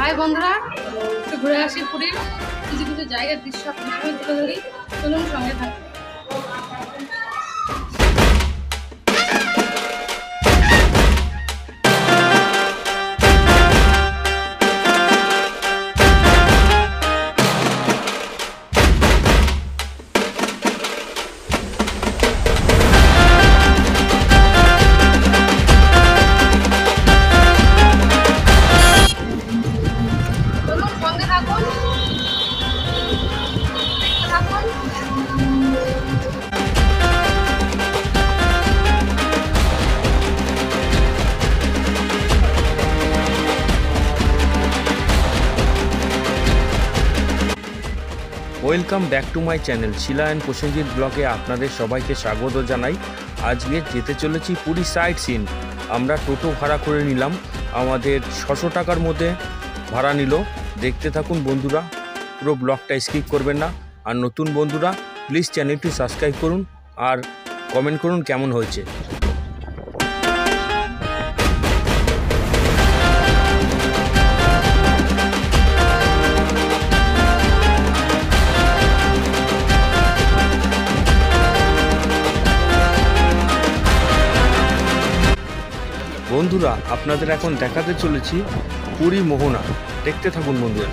High বন্ধুরা, একটু ঘুরে আসি পুরীর কিছু কিছু জায়গার দৃশ্য আপনার সঙ্গে তুলে ধরি। চলুন সঙ্গে থাকুন। Welcome back to my channel Shila and Prosenjit ব্লগে আপনাদের সবাইকে স্বাগত জানাই। আজকে যেতে চলেছি পুরী সাইট সিন। আমরা টোটো ভাড়া করে নিলাম, আমাদের 600 টাকার মধ্যে ভাড়া নিল। দেখতে থাকুন বন্ধুরা, পুরো ব্লগটা স্কিপ করবেন না। আর নতুন বন্ধুরা প্লিজ চ্যানেলটি সাবস্ক্রাইব করুন আর কমেন্ট করুন কেমন হয়েছে। বন্ধুরা আপনাদের এখন দেখাতে চলেছি পুরী মোহনা। দেখতে থাকুন বন্ধুরা।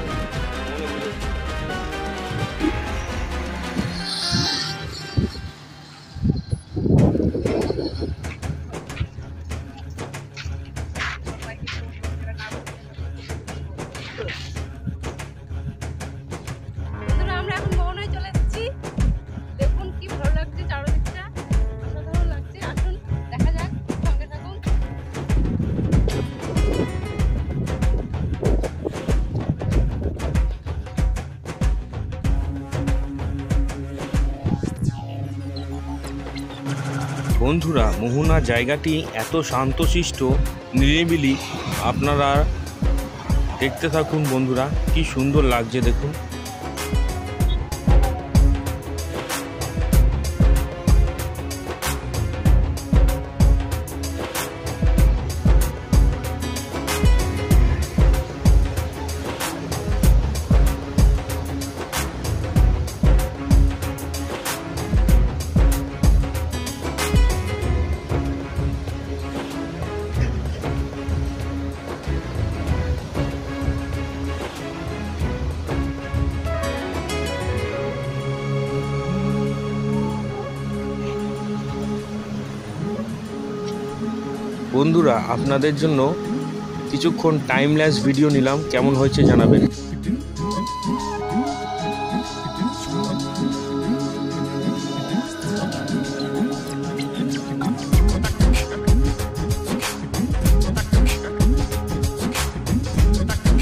আমরা এখন মোহনায় চলে এসেছি। দেখুন কি ভালো লাগছে, চারদিকটা অসাধারণ লাগছে। আসুন দেখা যাক, সঙ্গে থাকুন। বন্ধুরা মোহনা জায়গাটি এত শান্তশিষ্ট নিরিবিলি, আপনারা দেখতে থাকুন বন্ধুরা, কি সুন্দর লাগছে দেখুন। বন্ধুরা আপনাদের জন্য কিছুক্ষণ টাইমল্যাপস ভিডিও নিলাম, কেমন হয়েছে জানাবেন।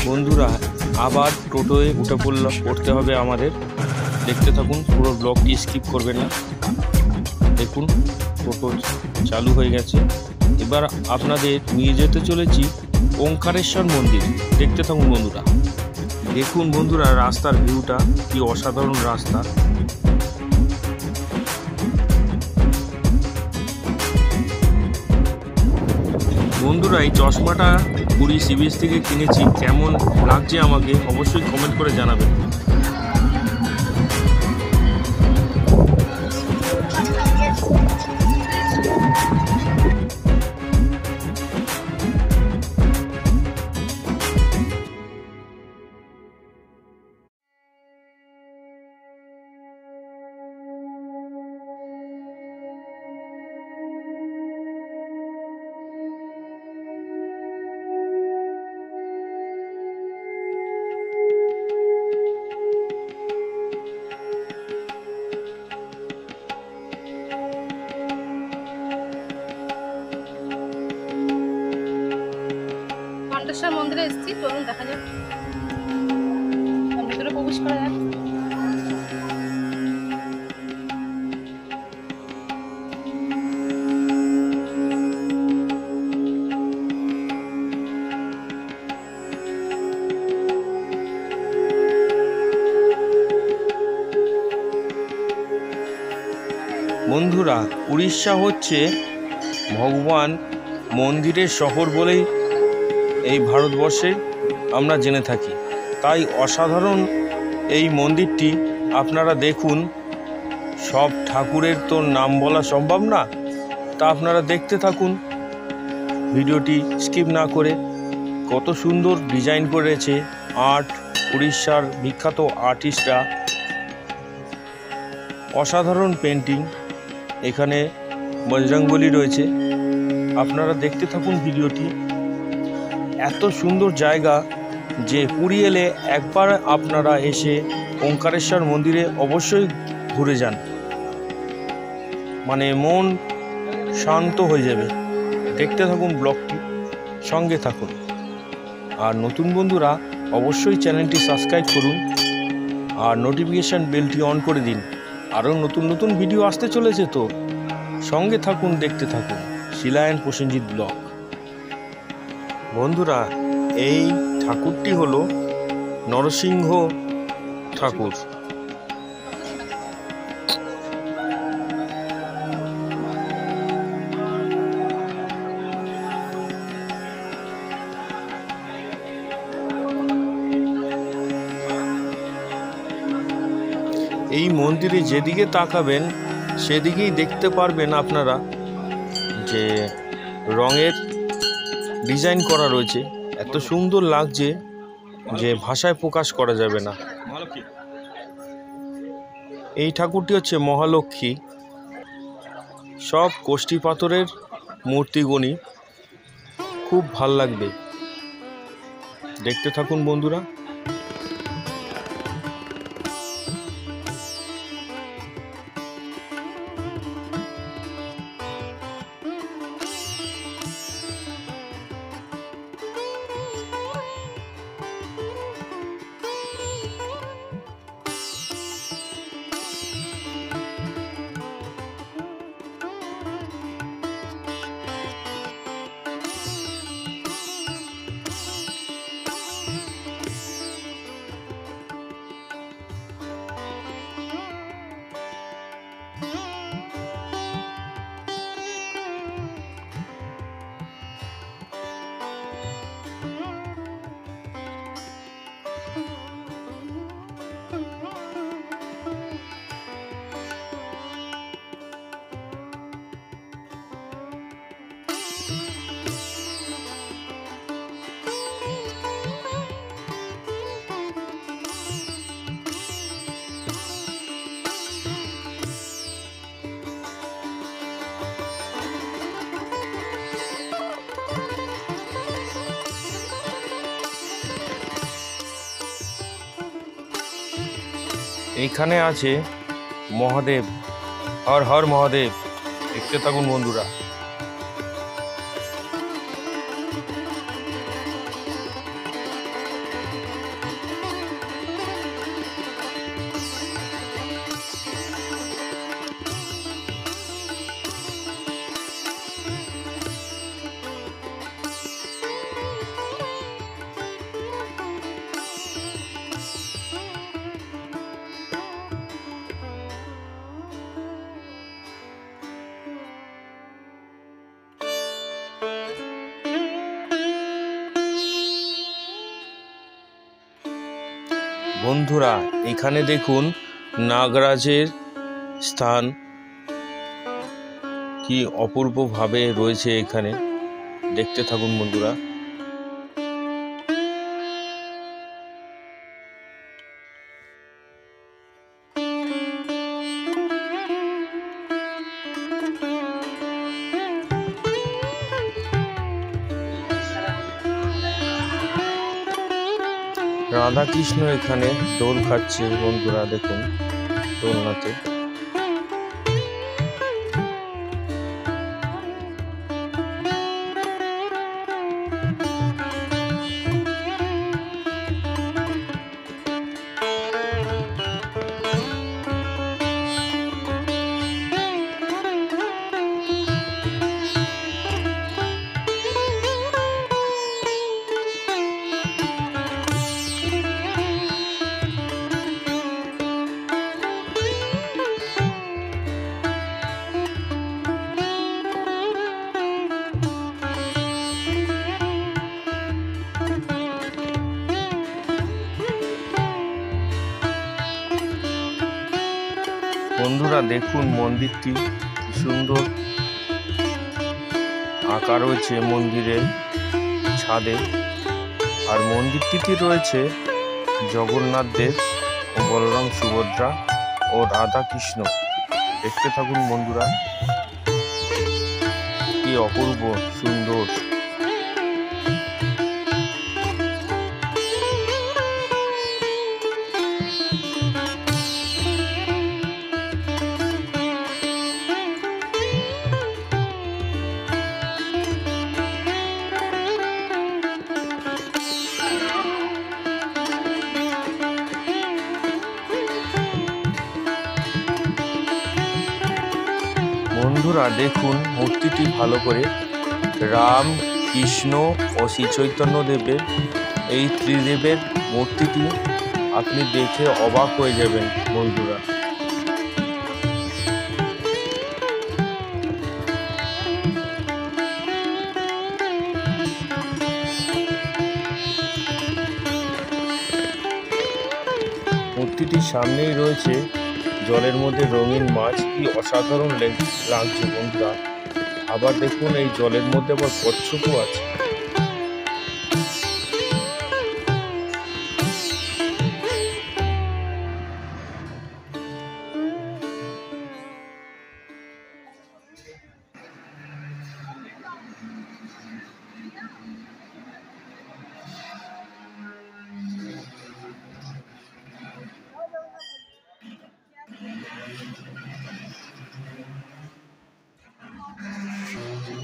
বন্ধুরা আবার টোটোয় উঠে পড়তে হবে আমাদের। দেখতে থাকুন, পুরো ব্লগটি স্কিপ করবেন না। দেখুন টোটো চালু হয়ে গেছে। এবার আপনাদের নিয়ে যেতে চলেছি ওঙ্কারেশ্বর মন্দির। দেখতে থাকুন বন্ধুরা। দেখুন বন্ধুরা রাস্তার ভিউটা কি অসাধারণ রাস্তা। বন্ধুরা এই চশমাটা পুরী সি বিচ থেকে কিনেছি, কেমন লাগছে আমাকে অবশ্যই কমেন্ট করে জানাবেন। মন্দিরে এসেছি, চলুন দেখা যাক, ভিতরে প্রবেশ করা যাক। বন্ধুরা উড়িষ্যা হচ্ছে ভগবান মন্দিরের শহর বলেই এই ভারতবর্ষে আমরা জেনে থাকি। তাই অসাধারণ এই মন্দিরটি আপনারা দেখুন। সব ঠাকুরের তো নাম বলা সম্ভব না, তা আপনারা দেখতে থাকুন ভিডিওটি স্কিপ না করে। কত সুন্দর ডিজাইন করেছে আর্ট, উড়িষ্যার বিখ্যাত আর্টিস্টরা, অসাধারণ পেন্টিং। এখানে বজরংবলী রয়েছে, আপনারা দেখতে থাকুন ভিডিওটি। এত সুন্দর জায়গা যে পুরী এলে একবার আপনারা এসে ওঙ্কারেশ্বর মন্দিরে অবশ্যই ঘুরে যান, মানে মন শান্ত হয়ে যাবে। দেখতে থাকুন ব্লগটি, সঙ্গে থাকুন। আর নতুন বন্ধুরা অবশ্যই চ্যানেলটি সাবস্ক্রাইব করুন আর নোটিফিকেশান বেলটি অন করে দিন। আরও নতুন নতুন ভিডিও আসতে চলেছে, তো সঙ্গে থাকুন, দেখতে থাকুন শিলা অ্যান্ড প্রসেনজিৎ ব্লগ। বন্ধুরা, এই ঠাকুরটি হলো নরসিংহ ঠাকুর। এই মন্দিরে যেদিকে তাকাবেন সেদিকেই দেখতে পারবেন আপনারা যে রঙের ডিজাইন করা রয়েছে। এত সুন্দর লাগছে যে ভাষায় প্রকাশ করা যাবে না। এই ঠাকুরটি হচ্ছে মহালক্ষ্মী। সব কোষ্ঠী পাথরের মূর্তিগণি, খুব ভাল লাগবে। দেখতে থাকুন বন্ধুরা। এইখানে আছে মহাদেব, হর হর মহাদেব। দেখতে থাকুন বন্ধুরা। বন্ধুরা, এখানে দেখুন নাগরাজের স্থান কি অপূর্বভাবে রয়েছে এখানে। দেখতে থাকুন বন্ধুরা। রাধা কৃষ্ণ এখানে দোল খাচ্ছে বন্ধুরা, দেখুন দোলনাতে। বন্ধুরা দেখুন মন্দিরটি কি সুন্দর আঁকা রয়েছে মন্দিরের ছাদে। আর মন্দিরটিতে রয়েছে জগন্নাথ দেব ও বলরাম সুভদ্রা ও রাধা কৃষ্ণ। দেখতে থাকুন বন্ধুরা, কি অপূর্ব সুন্দর। বন্ধুরা দেখুন মূর্তিটি ভালো করে, রাম, কৃষ্ণ ও শ্রী চৈতন্য দেবের এই ত্রিদেবের মূর্তিটি আপনি দেখে অবাক হয়ে যাবেন বন্ধুরা। মূর্তিটির সামনেই রয়েছে জলের মধ্যে রঙিন মাছ, কি অসাধারণ লাগছে বন্ধুরা। আবার দেখুন এই জলের মধ্যে আবার কচ্ছপও আছে।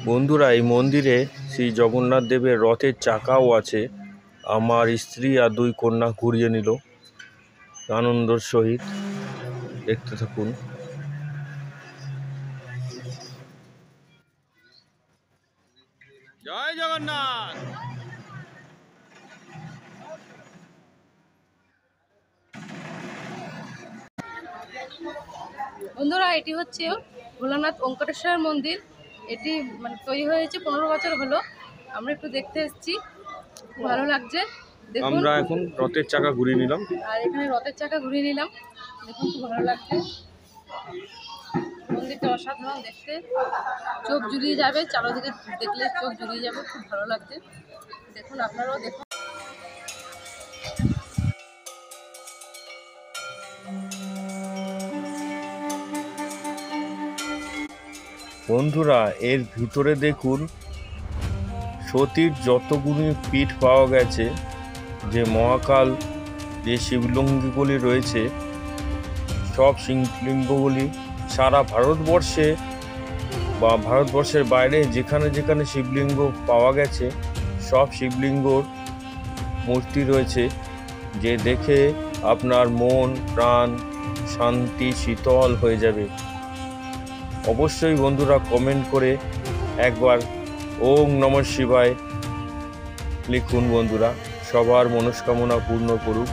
বন্ধুরা এই মন্দিরে শ্রী জগন্নাথ দেবের রথের চাকাও আছে। আমার স্ত্রী আর 2 কন্যা ঘুরিয়ে নিল আনন্দের সহিত। দেখতে থাকুন। জয় জগন্নাথ। বন্ধুরা এটি হচ্ছে ভোলানাথ ওঙ্কারেশ্বর মন্দির। এটি মানে তৈরি হয়েছে 15 বছর হলো। আমরা একটু দেখতে এসেছি, খুব ভালো লাগছে। দেখুন আমরা এখন রথের চাকা ঘুরিয়ে নিলাম। আর এখানে রথের চাকা ঘুরিয়ে নিলাম। দেখুন খুব ভালো লাগছে। মন্দিরটা অসাধারণ দেখতে, চোখ জুড়িয়ে যাবে। চারদিকে দেখলে চোখ জুড়িয়ে যাবে, খুব ভালো লাগছে। দেখুন আপনারাও দেখুন। বন্ধুরা এর ভিতরে দেখুন সতীর যতগুলি পীঠ পাওয়া গেছে, যে মহাকাল যে শিবলিঙ্গগুলি রয়েছে, সব শিবলিঙ্গগুলি সারা ভারতবর্ষে বা ভারতবর্ষের বাইরে যেখানে যেখানে শিবলিঙ্গ পাওয়া গেছে, সব শিবলিঙ্গর মূর্তি রয়েছে, যে দেখে আপনার মন প্রাণ শান্তি শীতল হয়ে যাবে। অবশ্যই বন্ধুরা কমেন্ট করে একবার ওম নমঃ শিবায় লিখুন বন্ধুরা। সবার মনস্কামনা পূর্ণ করুক।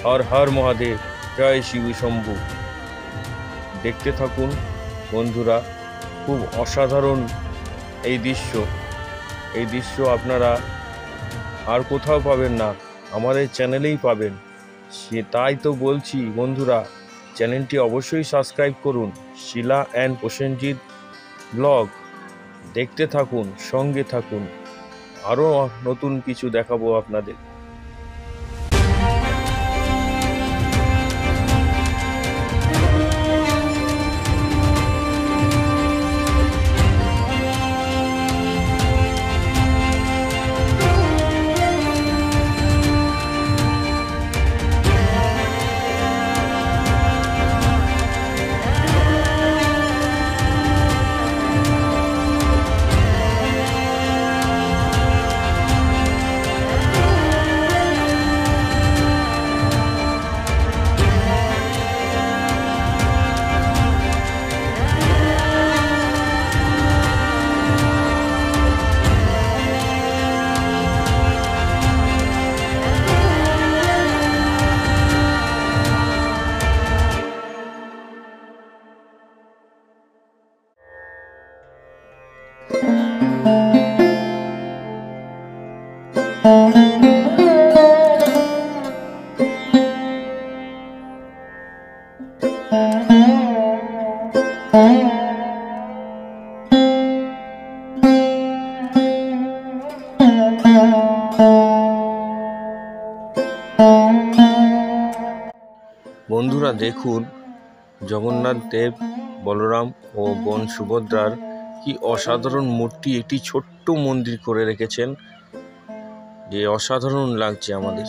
হর হর মহাদেব, জয় শিব শম্ভু। দেখতে থাকুন বন্ধুরা, খুব অসাধারণ এই দৃশ্য আপনারা আর কোথাও পাবেন না, আমাদের চ্যানেলেই পাবেন। তাই তো বলছি বন্ধুরা, চ্যানেলটি অবশ্যই সাবস্ক্রাইব করুন, শিলা অ্যান্ড প্রসেনজিৎ ব্লগ। দেখতে থাকুন, সঙ্গে থাকুন, আরও নতুন কিছু দেখাবো আপনাদের। বন্ধুরা দেখুন, জগন্নাথ দেব, বলরাম ও বোন সুভদ্রার কি অসাধারণ মূর্তি একটি ছোট্ট মন্দির করে রেখেছেন, যে অসাধারণ লাগছে আমাদের।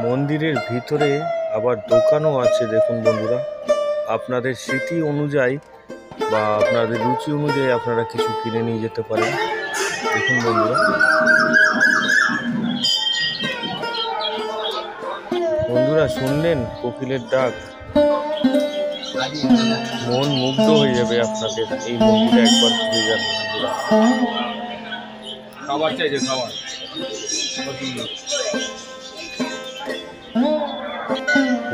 মন্দিরের ভিতরে আবার দোকানও আছে। দেখুন বন্ধুরা, আপনাদের স্মৃতি অনুযায়ী বা আপনাদের রুচি অনুযায়ী আপনারা কিছু কিনে নিয়ে যেতে পারেন। দেখুন বন্ধুরা, বন্ধুরা শুনলেন কোকিলের ডাক? মন মুগ্ধ হয়ে যাবে আপনাদের। এই মন্দিরে একবার ঘুরে যান বন্ধুরা। খাবার চাইছে, খাবার।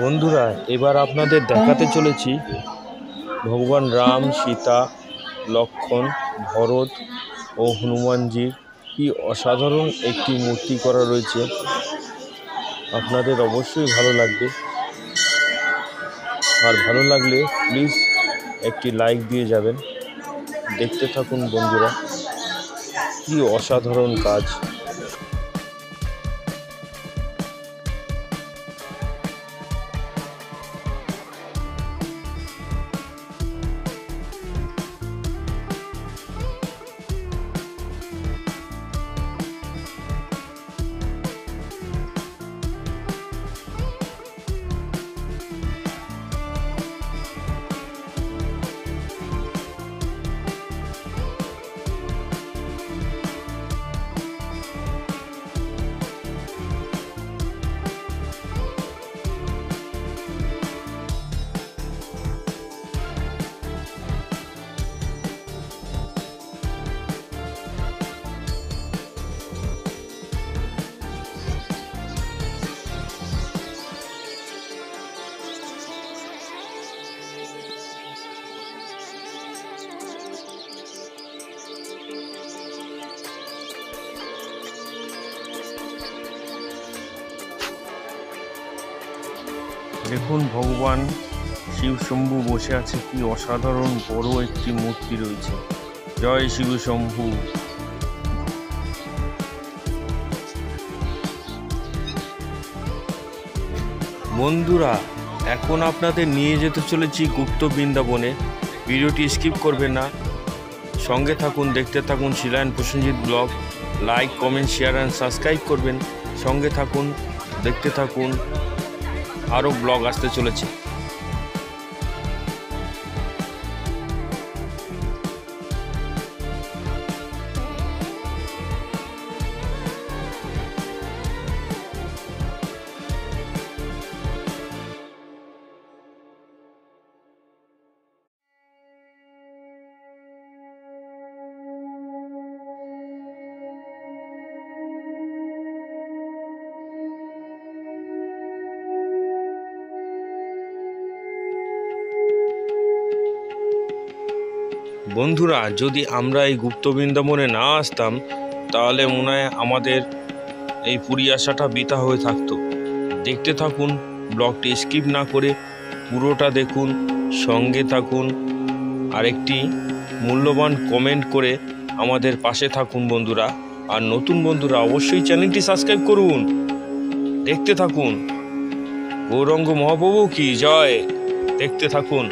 বন্ধুরা এবার আপনাদের দেখাতে চলেছি ভগবান রাম, সীতা, লক্ষ্মণ, ভরত ও হনুমানজির কি অসাধারণ একটি মূর্তি করা রয়েছে। আপনাদের অবশ্যই ভালো লাগবে, আর ভালো লাগলে প্লিজ একটি লাইক দিয়ে যাবেন। দেখতে থাকুন বন্ধুরা, কি অসাধারণ কাজ। দেখুন ভগবান শিব শম্ভু বসে আছে, কি অসাধারণ বড় একটি মূর্তি রয়েছে। জয় শিব শম্ভু। বন্ধুরা এখন আপনাদের নিয়ে যেতে চলেছি গুপ্ত বৃন্দাবনে। ভিডিওটি স্কিপ করবেন না, সঙ্গে থাকুন, দেখতে থাকুন Shila and Prasenjit blog. Like, comment, share and subscribe করবেন। সঙ্গে থাকুন, দেখতে থাকুন, আরও ব্লগ আসতে চলেছে। বন্ধুরা যদি আমরা এই গুপ্ত বৃন্দাবনে না আসতাম তাহলে মনে হয় আমাদের এই পুরী আসাটা বৃথা হয়ে থাকতো। দেখতে থাকুন, ব্লগটি স্কিপ না করে পুরোটা দেখুন, সঙ্গে থাকুন, আর একটি মূল্যবান কমেন্ট করে আমাদের পাশে থাকুন বন্ধুরা। আর নতুন বন্ধুরা অবশ্যই চ্যানেলটি সাবস্ক্রাইব করুন। দেখতে থাকুন। গৌরাঙ্গ মহাপ্রভু কি জয়। দেখতে থাকুন।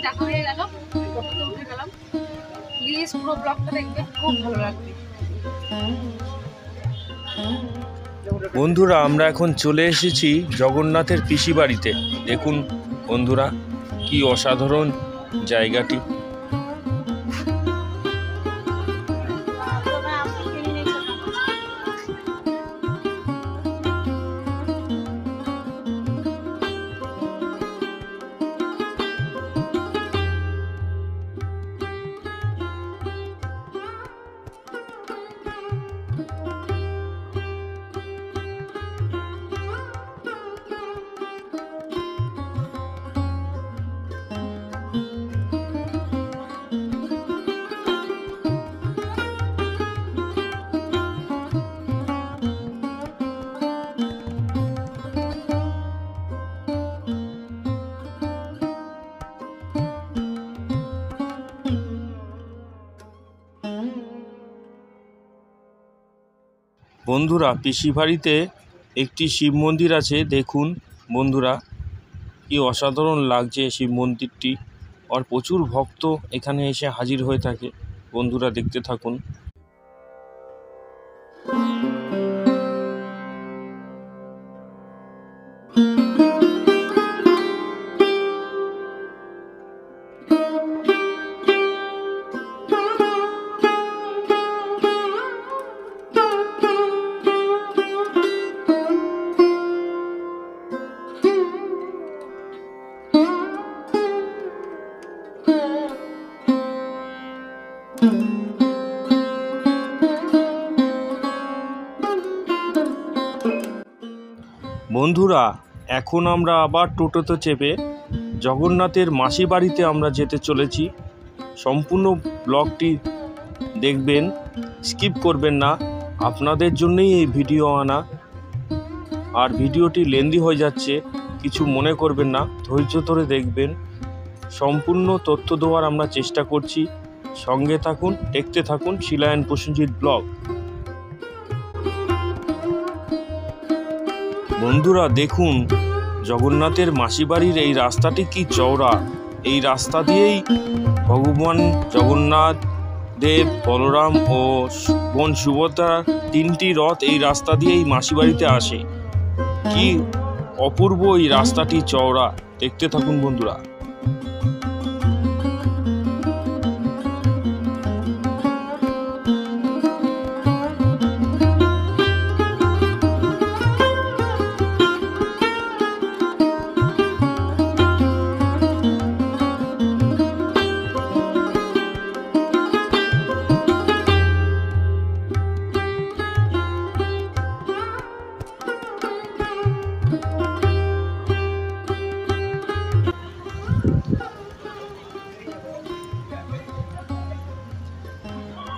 দেখা হয়ে গেল, উঠে গেলাম। প্লিজ পুরো ব্লগটা দেখবে, খুব ভালো লাগবে। বন্ধুরা, আমরা এখন চলে এসেছি জগন্নাথের পিসি বাড়িতে। দেখুন বন্ধুরা, কি অসাধারণ জায়গাটি। বন্ধুরা, পিসি বাড়িতে একটি শিব মন্দির আছে। দেখুন বন্ধুরা, কি অসাধারণ লাগছে শিব মন্দিরটি। আর প্রচুর ভক্ত এখানে এসে হাজির হয়ে থাকে। বন্ধুরা দেখতে থাকুন। বন্ধুরা, এখন আমরা আবার টোটোতে চেপে জগন্নাথের মাসি বাড়িতে আমরা যেতে চলেছি। সম্পূর্ণ ব্লগটি দেখবেন, স্কিপ করবেন না। আপনাদের জন্যই এই ভিডিও আনা। আর ভিডিওটি লেন্দি হয়ে যাচ্ছে, কিছু মনে করবেন না, ধৈর্য ধরে দেখবেন। সম্পূর্ণ তথ্য দেওয়ার আমরা চেষ্টা করছি। সঙ্গে থাকুন, দেখতে থাকুন শিলা অ্যান্ড প্রসেনজিৎ ব্লগ। বন্ধুরা দেখুন, জগন্নাথের মাসি বাড়ির এই রাস্তাটি কি চওড়া। এই রাস্তা দিয়েই ভগবান জগন্নাথ দেব, বলরাম ও বোন সুভদ্রা তিনটি রথ এই রাস্তা দিয়েই মাসি বাড়িতে আসে। কি অপূর্ব এই রাস্তাটি চওড়া। দেখতে থাকুন বন্ধুরা।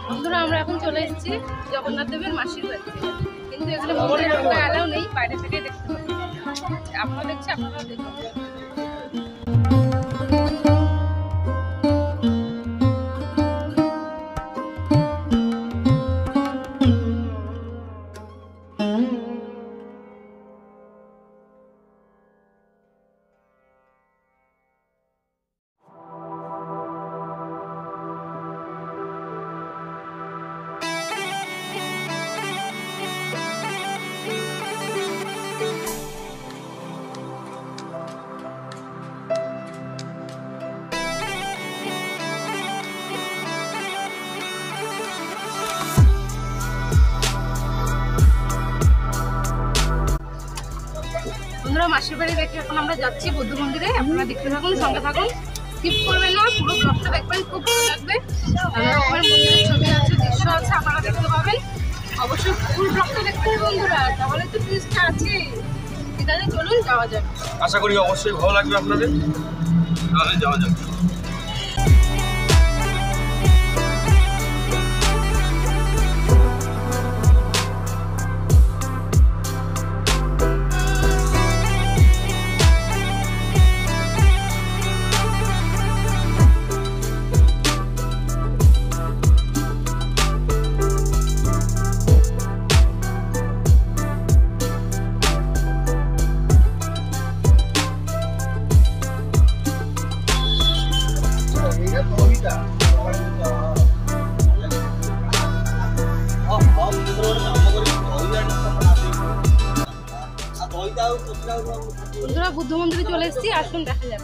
বন্ধুরা আমরা এখন চলে এসেছি জগন্নাথ দেবের মাসির বাড়িতে, কিন্তু এখানে মন্দিরে ঢোকা অ্যালাউ নেই, বাইরে থেকে দেখতে পাবেন। আপনারা দেখছি, আপনারা দেখুন। বন্ধুরা মাসির বাড়ি দেখে এখন আমরা যাচ্ছি বৌদ্ধ মন্দিরে। আপনারা দেখতে থাকুন, সঙ্গে থাকুন, স্কিপ করবেন না, পুরো ব্লগটা দেখবেন, খুব ভালো লাগবে। নানা রকমের মন্দিরের ছবি আছে, দৃশ্য আছে, আপনারা দেখতে পাবেন। অবশ্যই ফুল ব্লগটা দেখবেন বন্ধুরা, তাহলে তো টুইস্টটা আছে। ঠিক আছে, চলুন যাওয়া যাক। আশা করি অবশ্যই ভালো লাগবে আপনাদের। তাহলে যাওয়া যাক। বন্ধুরা বুদ্ধ মন্দিরে চলে এসেছি, আসুন দেখা যাক।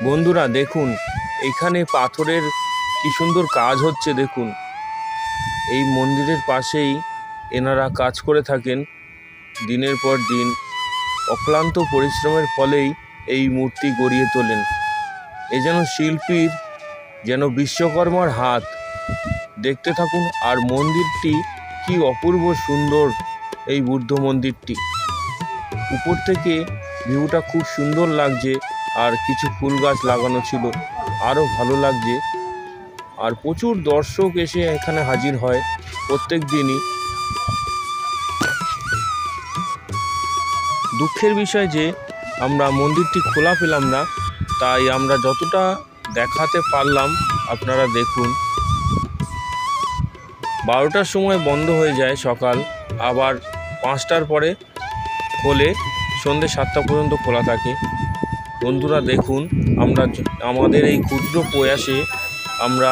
বন্ধুরা দেখুন, এখানে পাথরের কি সুন্দর কাজ হচ্ছে। দেখুন, এই মন্দিরের পাশেই এনারা কাজ করে থাকেন দিনের পর দিন। অক্লান্ত পরিশ্রমের ফলেই এই মূর্তি গড়িয়ে তোলেন। এ যেন শিল্পীর, যেন বিশ্বকর্মার হাত। দেখতে থাকুন। আর মন্দিরটি কি অপূর্ব সুন্দর, এই বুদ্ধ মন্দিরটি। উপর থেকে ভিউটা খুব সুন্দর লাগছে। আর কিছু ফুল গাছ লাগানো ছিল, আরও ভালো লাগছে। আর প্রচুর দর্শক এসে এখানে হাজির হয় প্রত্যেক দিনই। দুঃখের বিষয় যে আমরা মন্দিরটি খোলা পেলাম না, তাই আমরা যতটা দেখাতে পারলাম আপনারা দেখুন। 12টার সময় বন্ধ হয়ে যায় সকাল, আবার 5টার পরে খোলে, সন্ধ্যে 7টা পর্যন্ত খোলা থাকে। বন্ধুরা দেখুন, আমরা আমাদের এই ক্ষুদ্র প্রয়াসে আমরা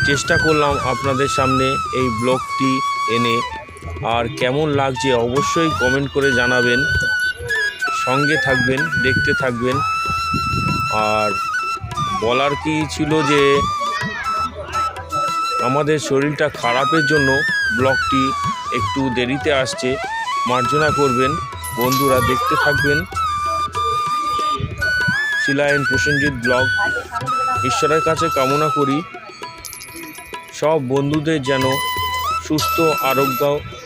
চেষ্টা করলাম আপনাদের সামনে এই ব্লগটি এনে আর কেমন লাগছে অবশ্যই কমেন্ট করে জানাবেন। সঙ্গে থাকবেন, দেখতে থাকবেন। আর বলার কি ছিল যে আমাদের শরীরটা খারাপের জন্য ব্লগটি একটু দেরিতে আসছে, মার্জনা করবেন বন্ধুরা। দেখতে থাকবেন শিলা এন্ড প্রসেনজিৎ ব্লগ। ঈশ্বরের কাছে কামনা করি সব বন্ধুদের যেন সুস্থ আরোগ্য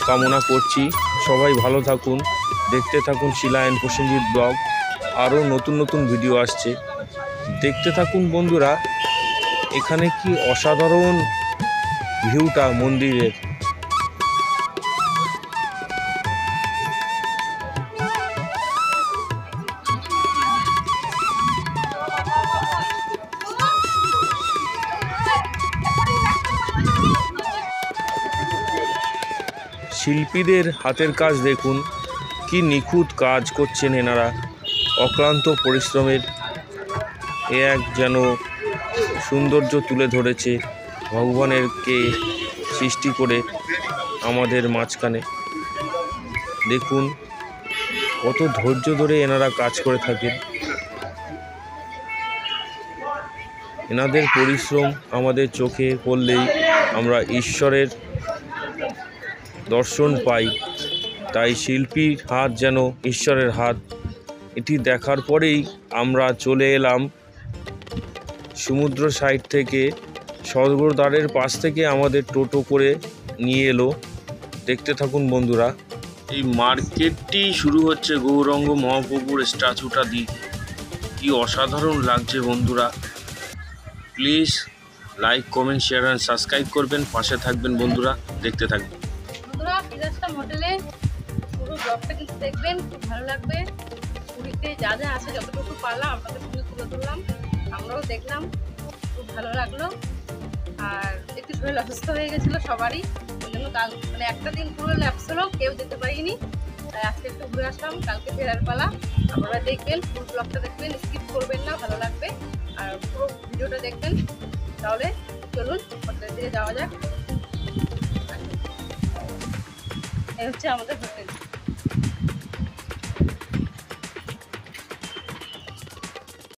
কামনা করছি। সবাই ভালো থাকুন, দেখতে থাকুন শিলা এন্ড প্রসেনজিৎ ব্লগ। আরও নতুন নতুন ভিডিও আসছে, দেখতে থাকুন বন্ধুরা। এখানে কি অসাধারণ ভিউটা মন্দিরের। শিল্পীদের হাতের কাজ দেখুন, কি নিখুঁত কাজ করছেন এনারা। অক্লান্ত পরিশ্রমের এক যেন সৌন্দর্য তুলে ধরেছে ভগবানেরকে সৃষ্টি করে আমাদের মাঝখানে। দেখুন কত ধৈর্য ধরে এনারা কাজ করে থাকেন। এনাদের পরিশ্রম আমাদের চোখে পড়লেই আমরা ঈশ্বরের দর্শন পাই। তাই শিল্পীর হাত যেন ঈশ্বরের হাত। এটি দেখার পরেই আমরা চলে এলাম সমুদ্র সাইড থেকে, স্বর্গদ্বারের পাশ থেকে আমাদের টোটো করে নিয়ে এলো। দেখতে থাকুন বন্ধুরা। এই মার্কেটটি শুরু হচ্ছে গৌরাঙ্গ মহাপ্রভুর স্ট্যাচুটা দিয়ে। কি অসাধারণ লাগছে বন্ধুরা। Please like, comment, share and subscribe করবেন, পাশে থাকবেন বন্ধুরা। দেখতে থাকবেন বন্ধুরা। ফিরাজটা হোটেলে পুরো ব্লগটা কিন্তু দেখবেন, খুব ভালো লাগবে। পুরীতে যা যা আছে যতটুকু পারলাম আপনাদের পুরো তুলে ধরলাম, আমরাও দেখলাম, খুব ভালো লাগলো। আর একটু শরীর অসুস্থ হয়ে গেছিলো সবারই, ওই জন্য কাল মানে একটা দিন পুরো ল্যাপস হলো, কেউ যেতে পারিনি। তাই আজকে একটু ঘুরে আসলাম, কালকে ফেরার পালা। আপনারা দেখবেন, ফুল ব্লগটা দেখবেন, স্কিপ করবেন না, ভালো লাগবে। আর পুরো ভিডিওটা দেখবেন। তাহলে চলুন হোটেলের দিকে যাওয়া যাক। এই হচ্ছে আমাদের হোটেল।